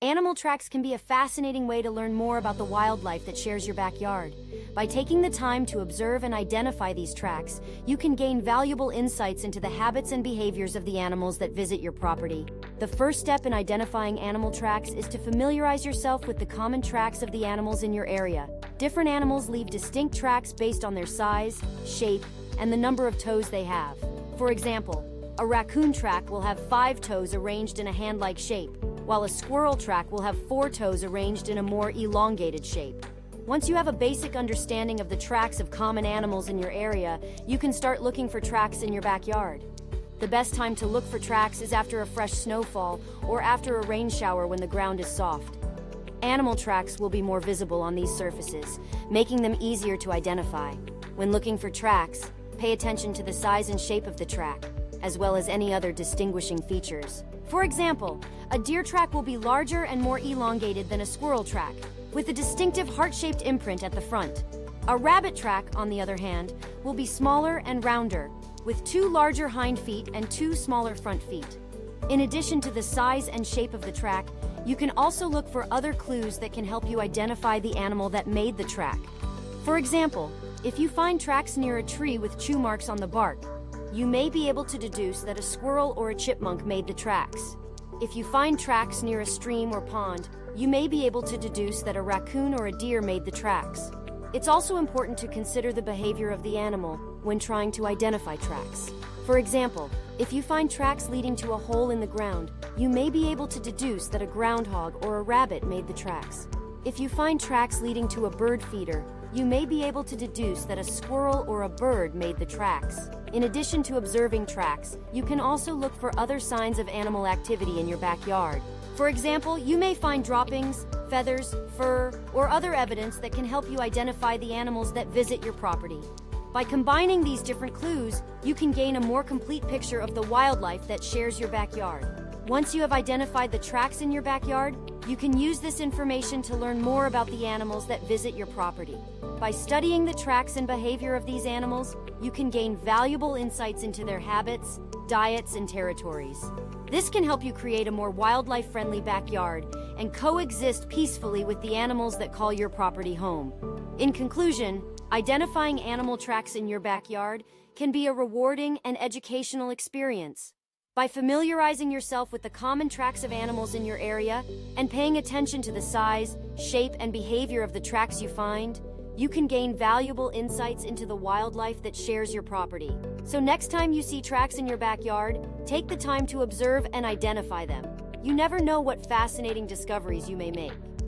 Animal tracks can be a fascinating way to learn more about the wildlife that shares your backyard. By taking the time to observe and identify these tracks, you can gain valuable insights into the habits and behaviors of the animals that visit your property. The first step in identifying animal tracks is to familiarize yourself with the common tracks of the animals in your area. Different animals leave distinct tracks based on their size, shape, and the number of toes they have. For example, a raccoon track will have 5 toes arranged in a hand-like shape, while a squirrel track will have 4 toes arranged in a more elongated shape. Once you have a basic understanding of the tracks of common animals in your area, you can start looking for tracks in your backyard. The best time to look for tracks is after a fresh snowfall or after a rain shower when the ground is soft. Animal tracks will be more visible on these surfaces, making them easier to identify. When looking for tracks, pay attention to the size and shape of the track, as well as any other distinguishing features. For example, a deer track will be larger and more elongated than a squirrel track, with a distinctive heart-shaped imprint at the front. A rabbit track, on the other hand, will be smaller and rounder, with 2 larger hind feet and 2 smaller front feet. In addition to the size and shape of the track, you can also look for other clues that can help you identify the animal that made the track. For example, if you find tracks near a tree with chew marks on the bark, you may be able to deduce that a squirrel or a chipmunk made the tracks. If you find tracks near a stream or pond, you may be able to deduce that a raccoon or a deer made the tracks. It's also important to consider the behavior of the animal when trying to identify tracks. For example, if you find tracks leading to a hole in the ground, you may be able to deduce that a groundhog or a rabbit made the tracks. If you find tracks leading to a bird feeder, you may be able to deduce that a squirrel or a bird made the tracks. In addition to observing tracks, you can also look for other signs of animal activity in your backyard. For example, you may find droppings, feathers, fur, or other evidence that can help you identify the animals that visit your property. By combining these different clues, you can gain a more complete picture of the wildlife that shares your backyard. Once you have identified the tracks in your backyard, you can use this information to learn more about the animals that visit your property. By studying the tracks and behavior of these animals, you can gain valuable insights into their habits, diets, and territories. This can help you create a more wildlife-friendly backyard and coexist peacefully with the animals that call your property home. In conclusion, identifying animal tracks in your backyard can be a rewarding and educational experience. By familiarizing yourself with the common tracks of animals in your area and paying attention to the size, shape, and behavior of the tracks you find, you can gain valuable insights into the wildlife that shares your property. So next time you see tracks in your backyard, take the time to observe and identify them. You never know what fascinating discoveries you may make.